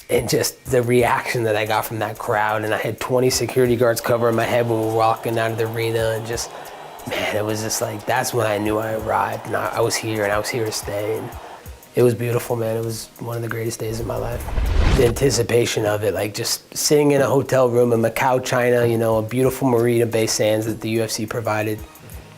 And just the reaction that I got from that crowd, and I had 20 security guards covering my head when we were walking out of the arena, and just, man, it was just like, that's when I knew I arrived, and I was here, and I was here to stay. And it was beautiful, man. It was one of the greatest days of my life. The anticipation of it, like just sitting in a hotel room in Macau, China, you know, a beautiful Marina Bay Sands that the UFC provided,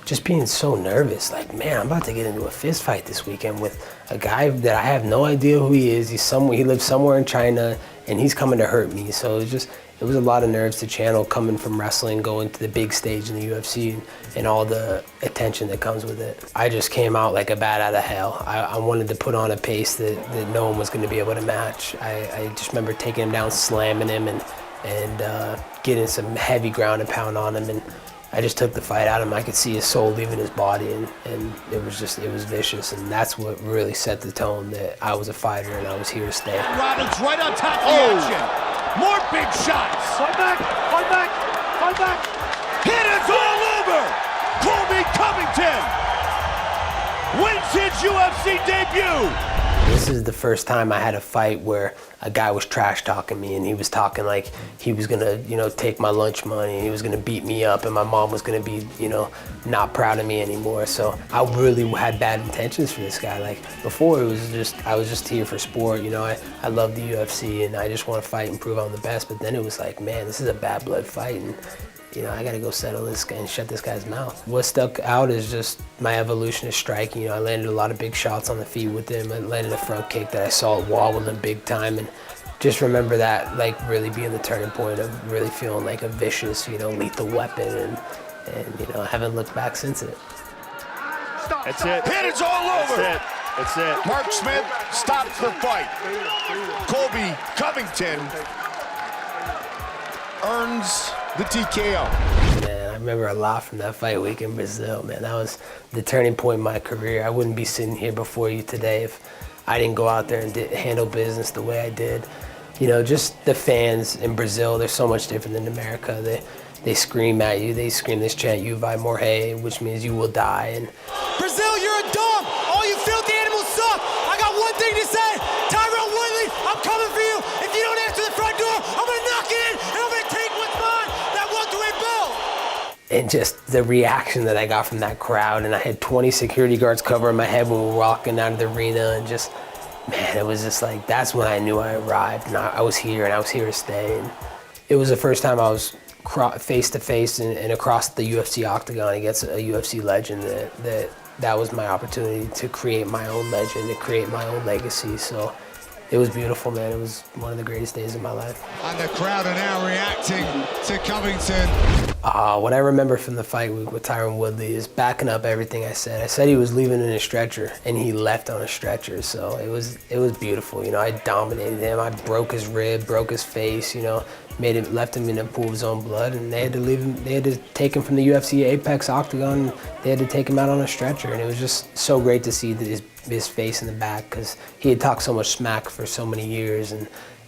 just being so nervous, like, man, I'm about to get into a fist fight this weekend with a guy that I have no idea who he is. He lives somewhere in China, and he's coming to hurt me. So it was a lot of nerves to channel coming from wrestling, going to the big stage in the UFC, and all the attention that comes with it. I just came out like a bat out of hell. I wanted to put on a pace that no one was going to be able to match. I just remember taking him down, slamming him, and getting some heavy ground and pound on him. And I just took the fight out of him. I could see his soul leaving his body, and it was vicious. And that's what really set the tone that I was a fighter and I was here to stay. Robbins right on top of the action. More big shots. Fight back, fight back, fight back. Hit is all over. Colby Covington wins his UFC debut. This is the first time I had a fight where a guy was trash talking me, and he was talking like he was gonna, you know, take my lunch money, and he was gonna beat me up, and my mom was gonna be, you know, not proud of me anymore. So I really had bad intentions for this guy. Like before, I was just here for sport, you know. I love the UFC, and I just want to fight and prove I'm the best. But then it was like, man, this is a bad blood fight, and you know, I gotta go settle this guy and shut this guy's mouth. What stuck out is just my evolution of striking. You know, I landed a lot of big shots on the feet with him. I landed a front kick that I saw wall with him big time, and just remember that, like, really being the turning point of really feeling like a vicious, you know, lethal weapon, and you know, I haven't looked back since it. That's it. Hit is all over. That's it. That's it. Mark Smith stops the fight. Colby Covington earns the TKO. Man, I remember a lot from that fight week in Brazil, man. That was the turning point in my career. I wouldn't be sitting here before you today if I didn't go out there and handle business the way I did. You know, just the fans in Brazil, they're so much different than America. They scream at you, they scream this chant, "You vai morrer," which means you will die. And Brazil, you're a dog. All you filthy animals suck. I got one thing to say. Tyrone Woodley, I'm coming for you. If you don't answer the front door, I'm going to knock it in, and I'm going to take what's mine, that welterweight belt. And just the reaction that I got from that crowd, and I had 20 security guards covering my head when we were walking out of the arena, and just, man, it was just like, that's when I knew I arrived, and I was here, and I was here to stay. And it was the first time I was face to face and across the UFC octagon against a UFC legend. That was my opportunity to create my own legend, to create my own legacy. So it was beautiful, man. It was one of the greatest days of my life. And the crowd are now reacting to Covington. What I remember from the fight with Tyron Woodley is backing up everything I said. I said he was leaving in a stretcher, and he left on a stretcher. So it was beautiful. You know, I dominated him. I broke his rib, broke his face. You know, left him in a pool of his own blood, and they had to leave him. They had to take him from the UFC Apex Octagon. They had to take him out on a stretcher, and it was just so great to see his face in the back, because he had talked so much smack for so many years,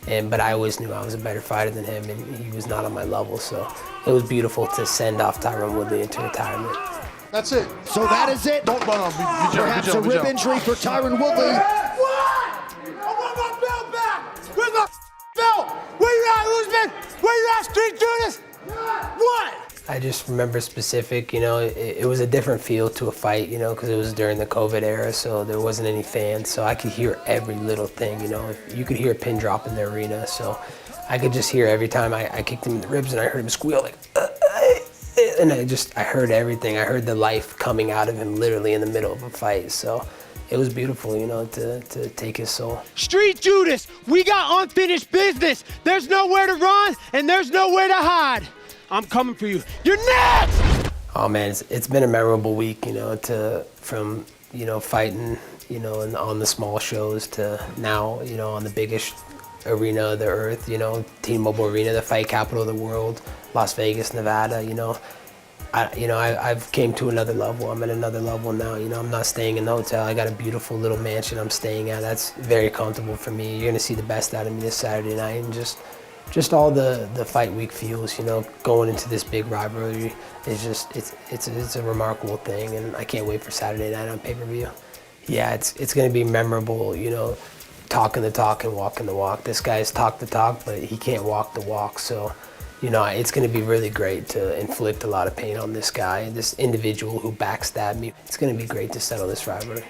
but I always knew I was a better fighter than him, and he was not on my level. So it was beautiful to send off Tyron Woodley into retirement. That's it. So that is it. Don't run on me. Perhaps a rib injury for Tyron Woodley. What? I want my belt back. Where's my belt? Where you at, Usman? Where you at, Street Judas? What? I just remember specific, you know, it was a different feel to a fight, you know, because it was during the COVID era, so there wasn't any fans, so I could hear every little thing, you know. You could hear a pin drop in the arena, so I could just hear every time I kicked him in the ribs, and I heard him squeal like, and I heard everything. I heard the life coming out of him literally in the middle of a fight, so it was beautiful, you know, to take his soul. Street Judas, we got unfinished business. There's nowhere to run, and there's nowhere to hide. I'm coming for you. You're next! Oh man, it's been a memorable week, you know, from you know, fighting, you know, on the small shows to now, you know, on the biggest arena of the earth, you know, T-Mobile Arena, the fight capital of the world, Las Vegas, Nevada, you know. I've came to another level. I'm at another level now. You know, I'm not staying in the hotel. I got a beautiful little mansion I'm staying at. That's very comfortable for me. You're gonna see the best out of me this Saturday night, and just all the fight week feels, you know, going into this big rivalry is just, it's a remarkable thing, and I can't wait for Saturday night on pay-per-view. Yeah, it's gonna be memorable, you know, talking the talk and walking the walk. This guy's talk the talk, but he can't walk the walk. So, you know, it's going to be really great to inflict a lot of pain on this guy, this individual who backstabbed me. It's going to be great to settle this rivalry.